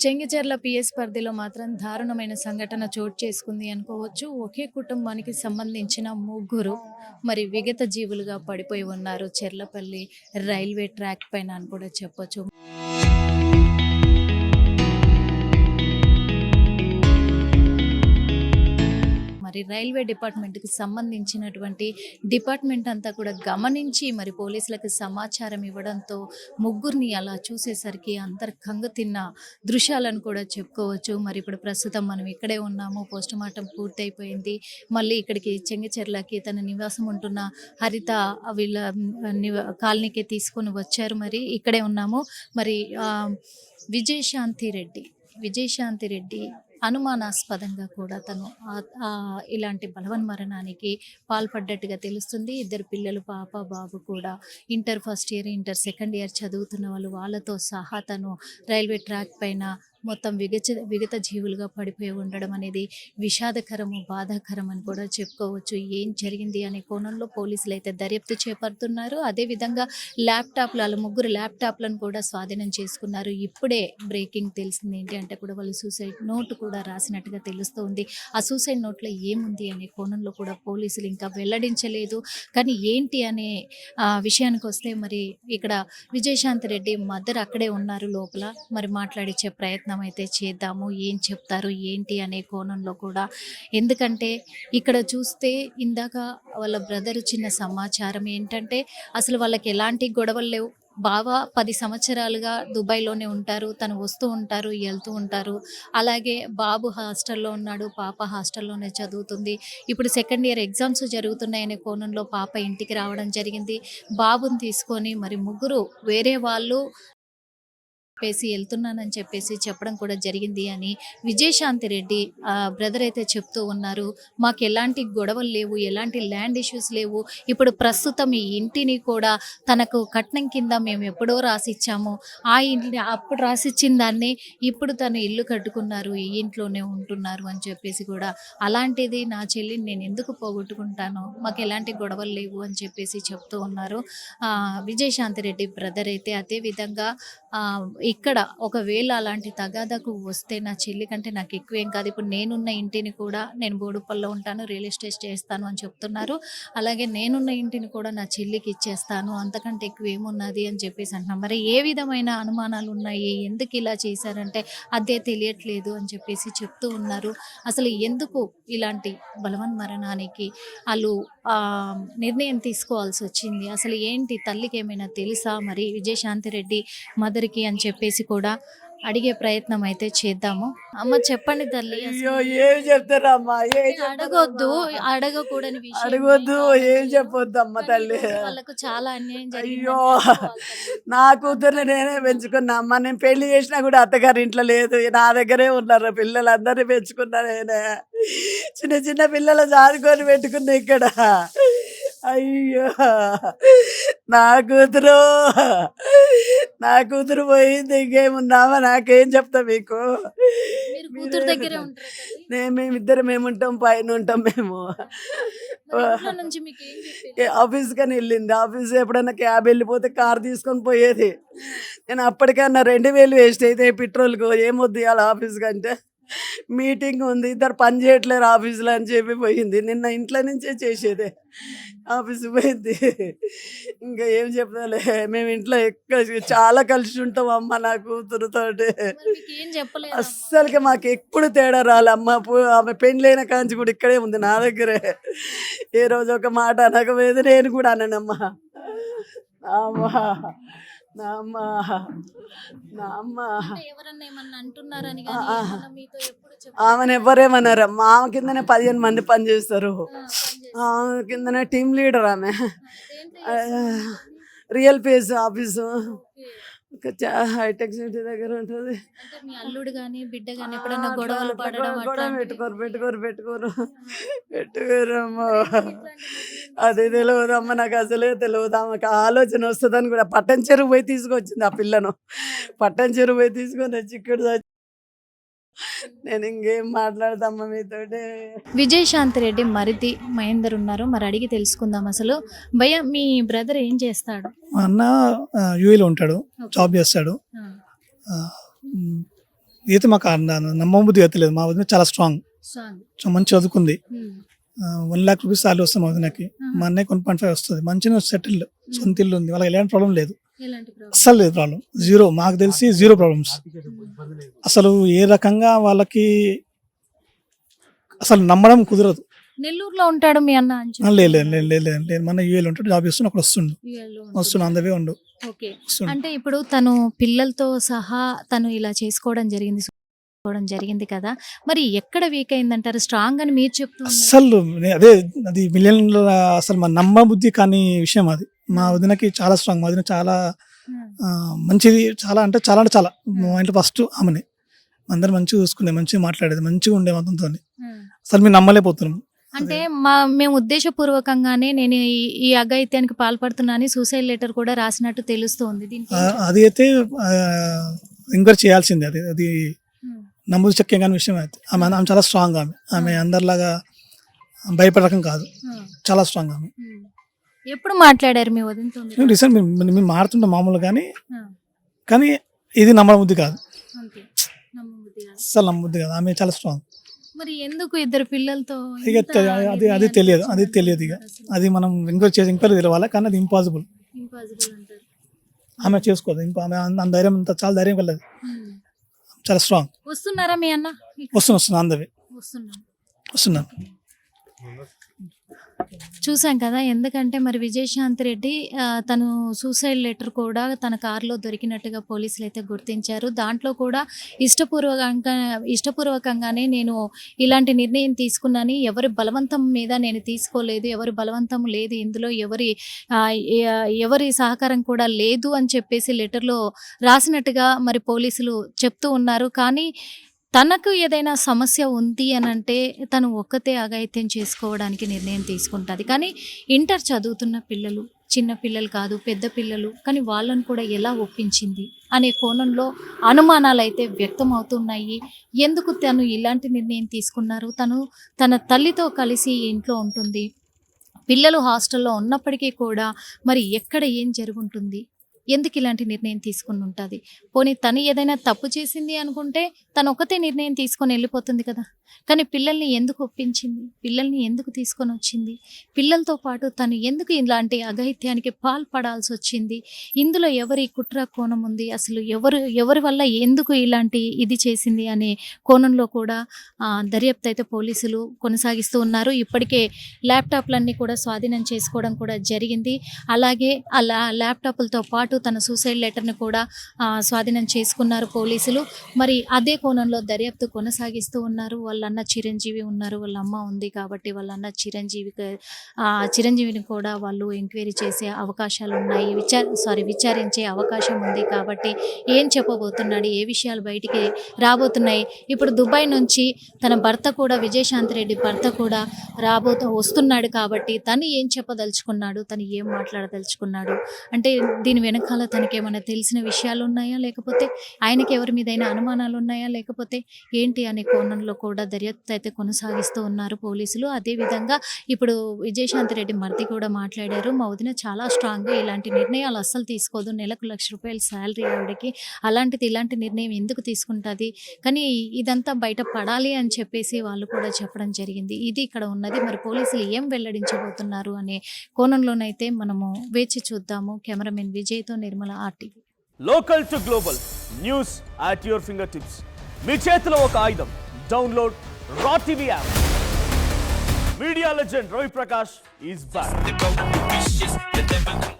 Chengicherla PS పరిధిలో మాత్రం దారుణమైన సంఘటన చోటు చేసుకుంది అనుకోవచ్చు. ఒకే కుటుంబానికి సంబంధించిన ముగ్గురు మరి విగత జీవులుగా పడిపోయి ఉన్నారు చెర్లపల్లి రైల్వే ట్రాక్ పైన అని కూడా చెప్పొచ్చు. మరి రైల్వే డిపార్ట్మెంట్కి సంబంధించినటువంటి డిపార్ట్మెంట్ అంతా కూడా గమనించి మరి పోలీసులకు సమాచారం ఇవ్వడంతో ముగ్గురిని అలా చూసేసరికి అందరు కంగు తిన్న దృశ్యాలను కూడా చెప్పుకోవచ్చు. మరి ఇప్పుడు ప్రస్తుతం మనం ఇక్కడే ఉన్నాము. పోస్టుమార్టం పూర్తయిపోయింది. మళ్ళీ ఇక్కడికి చెంగిచెర్లకి తన నివాసం ఉంటున్న హరిత వీళ్ళ కాలనీకి తీసుకొని వచ్చారు. మరి ఇక్కడే ఉన్నాము. మరి విజయశాంతి రెడ్డి అనుమానాస్పదంగా కూడా తను ఇలాంటి బలవన్మరణానికి పాల్పడ్డట్టుగా తెలుస్తుంది. ఇద్దరు పిల్లలు పాప బాబు కూడా inter first year, inter second year చదువుతున్న వాళ్ళతో సహా తను రైల్వే ట్రాక్ పైన మొత్తం విగత జీవులుగా పడిపోయి ఉండడం అనేది విషాదకరము, బాధాకరం అని కూడా చెప్పుకోవచ్చు. ఏం జరిగింది అనే కోణంలో పోలీసులు అయితే దర్యాప్తు చేపడుతున్నారు. అదేవిధంగా వాళ్ళ ముగ్గురు ల్యాప్టాప్లను కూడా స్వాధీనం చేసుకున్నారు. ఇప్పుడే బ్రేకింగ్ తెలిసింది ఏంటి అంటే కూడా వాళ్ళు సూసైడ్ నోట్ కూడా రాసినట్టుగా తెలుస్తుంది. ఆ సూసైడ్ నోట్లో ఏముంది అనే కోణంలో కూడా పోలీసులు ఇంకా వెల్లడించలేదు. కానీ ఏంటి అనే విషయానికి వస్తే మరి ఇక్కడ విజయశాంతి రెడ్డి మదర్ అక్కడే ఉన్నారు లోపల. మరి మాట్లాడించే ప్రయత్నం అయితే చేద్దాము. ఏం చెప్తారు ఏంటి అనే కోణంలో కూడా. ఎందుకంటే ఇక్కడ చూస్తే ఇందాక వాళ్ళ బ్రదర్ చిన్న సమాచారం ఏంటంటే అసలు వాళ్ళకి ఎలాంటి గొడవలు లేవు. బావ 10 సంవత్సరాలుగా దుబాయ్లోనే ఉంటారు. తను వస్తూ ఉంటారు, వెళ్తూ ఉంటారు. అలాగే బాబు హాస్టల్లో ఉన్నాడు, పాప హాస్టల్లోనే చదువుతుంది. ఇప్పుడు సెకండ్ ఇయర్ ఎగ్జామ్స్ జరుగుతున్నాయనే కోణంలో పాప ఇంటికి రావడం జరిగింది. బాబుని తీసుకొని మరి ముగ్గురు వేరే వాళ్ళు వెళ్తున్నానని చెప్పడం కూడా జరిగింది అని విజయశాంతి రెడ్డి బ్రదర్ అయితే చెప్తూ ఉన్నారు. మాకు ఎలాంటి గొడవలు లేవు, ఎలాంటి ల్యాండ్ ఇష్యూస్ లేవు. ఇప్పుడు ప్రస్తుతం ఈ ఇంటిని కూడా తనకు కట్నం కింద మేము ఎప్పుడో రాసిచ్చాము. ఆ ఇంటిని అప్పుడు రాసిచ్చిన దాన్ని ఇప్పుడు తను ఇల్లు కట్టుకున్నారు, ఈ ఇంట్లోనే ఉంటున్నారు అని చెప్పేసి కూడా. అలాంటిది నా చెల్లిని నేను ఎందుకు పోగొట్టుకుంటాను, మాకు ఎలాంటి గొడవలు లేవు అని చెప్పేసి చెప్తూ ఉన్నారు విజయశాంతి రెడ్డి బ్రదర్ అయితే. అదేవిధంగా ఇక్కడ ఒకవేళ అలాంటి తగాదకు వస్తే నా చెల్లి కంటే నాకు ఎక్కువేం కాదు. ఇప్పుడు నేనున్న ఇంటిని కూడా నేను బోడుపల్లో ఉంటాను, రియల్ ఎస్టేట్ చేస్తాను అని చెప్తున్నారు. అలాగే నేనున్న ఇంటిని కూడా నా చెల్లికి ఇచ్చేస్తాను, అంతకంటే ఎక్కువ ఏమున్నది అని చెప్పేసి అంటున్నాను. మరి ఏ విధమైన అనుమానాలు ఉన్నాయి, ఎందుకు ఇలా చేశారంటే అదే తెలియట్లేదు అని చెప్పేసి చెప్తూ ఉన్నారు. అసలు ఎందుకు ఇలాంటి బలవన్మరణానికి వాళ్ళు నిర్ణయం తీసుకోవాల్సి వచ్చింది, అసలు ఏంటి, తల్లికి ఏమైనా తెలుసా మరి విజయశాంతి రెడ్డి మదర్కి అని చెప్పేసి కూడా అడిగే ప్రయత్నం అయితే చేద్దాము. అమ్మ చెప్పండి తల్లి. ఏం చెప్తారమ్మా, అడగకూడని విషయం అడగొద్దు, ఏం చెప్పొద్దు అమ్మ తల్లి. వాళ్ళకు చాలా అన్యాయం అయ్యో, నా కూతుర్ని నేనే పెంచుకున్నా అమ్మ. నేను పెళ్లి చేసినా కూడా అత్తగారి ఇంట్లో లేదు, నా దగ్గరే ఉన్నారు. పిల్లలందరినీ పెంచుకున్నా నేనే. చిన్న చిన్న పిల్లలు చాదుకొని పెట్టుకున్నా ఇక్కడ. అయ్యో, నా కూతురు పోయింది, ఇంకేమున్నామా, నాకేం చెప్తా మీకు. మేమిద్దరం మేముంటాం, పైన ఉంటాం మేము. ఆఫీస్ కని వెళ్ళింది. ఆఫీస్ ఎప్పుడైనా క్యాబ్ వెళ్ళిపోతే కార్ తీసుకొని పోయేది. నేను అప్పటికన్నా 2000 వేస్ట్ అయితే పెట్రోల్కు ఏమొద్దు ఇవాళ ఆఫీస్ కంటే. మీటింగ్ ఉంది, ఇద్దరు పని చేయట్లేరు ఆఫీసులో అని చెప్పి పోయింది. నిన్న ఇంట్లో నుంచే చేసేదే, ఆఫీస్కి పోయింది. ఇంకా ఏం చెప్తాలే, మేము ఇంట్లో చాలా కలిసి ఉంటాం అమ్మ నా కూతురుతోటి. అస్సలకి మాకు ఎప్పుడు తేడా రాలమ్మ. ఆమె పెళ్ళైన కాంచి కూడా ఇక్కడే ఉంది నా దగ్గరే. ఏ రోజు ఒక మాట అనకపోయేది, నేను కూడా అననమ్మా. ఆమెను ఎవరేమన్నారమ్మా. ఆమె కిందనే 15 మంది పని చేస్తారు. ఆమె కిందనే టీమ్ లీడర్. ఆమె రియల్ పేజ్ ఆఫీసు హైటెక్ సిటీ దగ్గర ఉంటుంది. అల్లుడు కానీ బిడ్డ కానీ ఎప్పుడైనా గొడవలు పడడం పెట్టుకోరమ్మా. అది తెలియదమ్మ, నాకు అసలే తెలియదు. ఆమెకు ఆలోచన వస్తుందని కూడా పట్టణ చెరువు పోయి తీసుకొచ్చింది ఆ పిల్లను. పట్టణ చెరువు పోయి తీసుకొని వచ్చి ఇక్కడ. నేను ఇంకేం మాట్లాడతామ్మా మీతోటి. విజయశాంతి రెడ్డి మరిది మహేందర్ ఉన్నారు, మరి అడిగి తెలుసుకుందాం. అసలు భయ్య, మీ బ్రదర్ ఏం చేస్తాడు? అన్న యూఏలో ఉంటాడు, జాబ్ చేస్తాడు. అయితే మాకు నమ్మబుద్ధి అయితే లేదు. మా వదిన చాలా స్ట్రాంగ్, మంచి చదువుకుంది. 1 lakh రూపీస్ సాలరీ వస్తుంది మా వదినకి. మా అన్నయ్య 1.5 వస్తుంది. మంచిగా సెటిల్డ్, సొంత ఇల్లు ఉంది. వాళ్ళకి ఎలాంటి ప్రాబ్లం లేదు, అస్సలు లేదు ప్రాబ్లం. జీరో, మాకు తెలిసి జీరో ప్రాబ్లమ్స్. అసలు ఏ రకంగా వాళ్ళకి అసలు నమ్మడం కుదరదు. నెల్లూరులో ఉంటాడు మీ అన్న అని చెప్పి. లేదు మన యూఏలో ఉంటాడు, జాబ్ చేస్తున్నా, అక్కడ వస్తుండు అందవే ఉండు. ఓకే. అంటే ఇప్పుడు తను పిల్లలతో సహా తను ఇలా చేసుకోవడం జరిగింది కదా, మరి ఎక్కడ వీక్ అయిందంటారు? స్ట్రాంగ్ అని మీరు చెప్తున్నారు. అసలు అదే అది మిలియన్, అసలు మన నమ్మబుద్ధి కానీ విషయం అది. మా వదినకి చాలా స్ట్రాంగ్. మా వదిన చాలా మంచిది, చాలా అంటే చాలా మా ఇంట్లో ఫస్ట్ ఆమెనే. అందరు మంచిగా చూసుకునే, మంచిగా మాట్లాడేది, మంచిగా ఉండే మొత్తంతో. అసలు మేము నమ్మలేకపోతున్నాం. అంటే మేము ఉద్దేశపూర్వకంగానే నేను ఈ అఘాయిత్యానికి పాల్పడుతున్నాను, సూసైడ్ లెటర్ కూడా రాసినట్టు తెలుస్తుంది. అది అయితే ఎంక్వైరీ చేయాల్సిందే. అది నమ్మదు చక్కే కానీ విషయం అయితే. ఆమె చాలా స్ట్రాంగ్. ఆమె అందరిలాగా భయపడే రకం కాదు, చాలా స్ట్రాంగ్ ఆమె. ఎప్పుడు మాట్లాడారు మీ వదినతో? రీసెంట్ మేము మాడుతుంటాం మామూలు, కానీ ఇది నమ్మబుద్ధి కాదు, అసలు నమ్మబుద్ధి కాదు. ఆమె చాలా స్ట్రాంగ్. మరి ఎందుకు ఇద్దరు పిల్లలతో? ఇక అది తెలియదు ఇక అది మనం ఎంక్వైరీ తెలవాలి, కానీ అది ఇంపాసిబుల్. ఆమె చేసుకోదు. ఆమె అంత ధైర్యం, చాలా ధైర్యం కలదు, చాలా స్ట్రాంగ్. వస్తున్నారా మీ అన్న? వస్తున్నా అందవే వస్తున్నాను. చూసాం కదా, ఎందుకంటే మరి విజయశాంతి రెడ్డి తను సూసైడ్ లెటర్ కూడా తన కారులో దొరికినట్టుగా పోలీసులు అయితే గుర్తించారు. దాంట్లో కూడా ఇష్టపూర్వకంగానే నేను ఇలాంటి నిర్ణయం తీసుకున్నాను, ఎవరి బలవంతం మీద నేను తీసుకోలేదు, ఎవరి బలవంతం లేదు ఇందులో, ఎవరి సహకారం కూడా లేదు అని చెప్పేసి లెటర్లో రాసినట్టుగా మరి పోలీసులు చెప్తూ ఉన్నారు. కానీ తనకు ఏదైనా సమస్య ఉంది అని అంటే తను ఒక్కతే అఘాయిత్యం చేసుకోవడానికి నిర్ణయం తీసుకుంటుంది. కానీ ఇంటర్ చదువుతున్న పిల్లలు, చిన్న పిల్లలు కాదు, పెద్ద పిల్లలు, కానీ వాళ్ళను కూడా ఎలా ఒప్పించింది అనే కోణంలో అనుమానాలు అయితే వ్యక్తం అవుతున్నాయి. ఎందుకు తను ఇలాంటి నిర్ణయం తీసుకున్నారు? తన తల్లితో కలిసి ఇంట్లో ఉంటుంది, పిల్లలు హాస్టల్లో ఉన్నప్పటికీ కూడా మరి ఎక్కడ ఏం జరుగుంటుంది, ఎందుకు ఇలాంటి నిర్ణయం తీసుకుని ఉంటుంది? పోనీ తను ఏదైనా తప్పు చేసింది అనుకుంటే తను ఒక్కతే నిర్ణయం తీసుకొని వెళ్ళిపోతుంది కదా, కానీ పిల్లల్ని ఎందుకు ఒప్పించింది, పిల్లల్ని ఎందుకు తీసుకొని వచ్చింది, పిల్లలతో పాటు తను ఎందుకు ఇలాంటి అఘాయిత్యానికి పాల్పడాల్సి వచ్చింది, ఇందులో ఎవరి కుట్ర కోణం ఉంది, అసలు ఎవరి వల్ల ఎందుకు ఇలాంటి ఇది చేసింది అనే కోణంలో కూడా దర్యాప్తు అయితే పోలీసులు కొనసాగిస్తూ ఉన్నారు. ఇప్పటికే ల్యాప్టాప్లన్నీ కూడా స్వాధీనం చేసుకోవడం కూడా జరిగింది. అలాగే ఆ ల్యాప్టాప్లతో పాటు తన సూసైడ్ లెటర్ని కూడా స్వాధీనం చేసుకున్నారు పోలీసులు. మరి అదే కోణంలో దర్యాప్తు కొనసాగిస్తూ ఉన్నారు. వాళ్ళ అన్న చిరంజీవి ఉన్నారు, వాళ్ళ అమ్మ ఉంది కాబట్టి వాళ్ళ అన్న చిరంజీవిని కూడా వాళ్ళు ఎంక్వైరీ చేసే అవకాశాలు ఉన్నాయి, విచారించే అవకాశం ఉంది. కాబట్టి ఏం చెప్పబోతున్నాడు, ఏ విషయాలు బయటికి రాబోతున్నాయి? ఇప్పుడు దుబాయ్ నుంచి తన భర్త కూడా, విజయశాంతి రెడ్డి భర్త కూడా వస్తున్నాడు కాబట్టి తను ఏం చెప్పదలుచుకున్నాడు, తను ఏం మాట్లాడదలుచుకున్నాడు, అంటే దీని వెనకాల తనకి ఏమైనా తెలిసిన విషయాలు ఉన్నాయా, లేకపోతే ఆయనకి ఎవరి మీదైనా అనుమానాలు ఉన్నాయా, లేకపోతే ఏంటి అనే కోణంలో కూడా దర్యాప్తు అయితే కొనసాగిస్తూ ఉన్నారు పోలీసులు. అదేవిధంగా ఇప్పుడు విజయశాంతి రెడ్డి మరిది కూడా మాట్లాడారు. మా వదిన చాలా స్ట్రాంగ్, ఇలాంటి నిర్ణయాలు అస్సలు తీసుకోదు, నెలకు ₹1,00,000 శాలరీ ఆవిడకి, అలాంటిది ఇలాంటి నిర్ణయం ఎందుకు తీసుకుంటుంది, కానీ ఇదంతా బయట పడాలి అని చెప్పేసి వాళ్ళు కూడా చెప్పడం జరిగింది. ఇది ఇక్కడ ఉన్నది. మరి పోలీసులు ఏం వెల్లడించబోతున్నారు అనే కోణంలోనైతే మనము వేచి చూద్దాము. కెమెరామెన్ విజయ్తో Nirmala, RTV. Local to global news at your fingertips. మీ చేతిలో ఒక ఆయుధం. Download raw TV app. Media legend Ravi Prakash is back.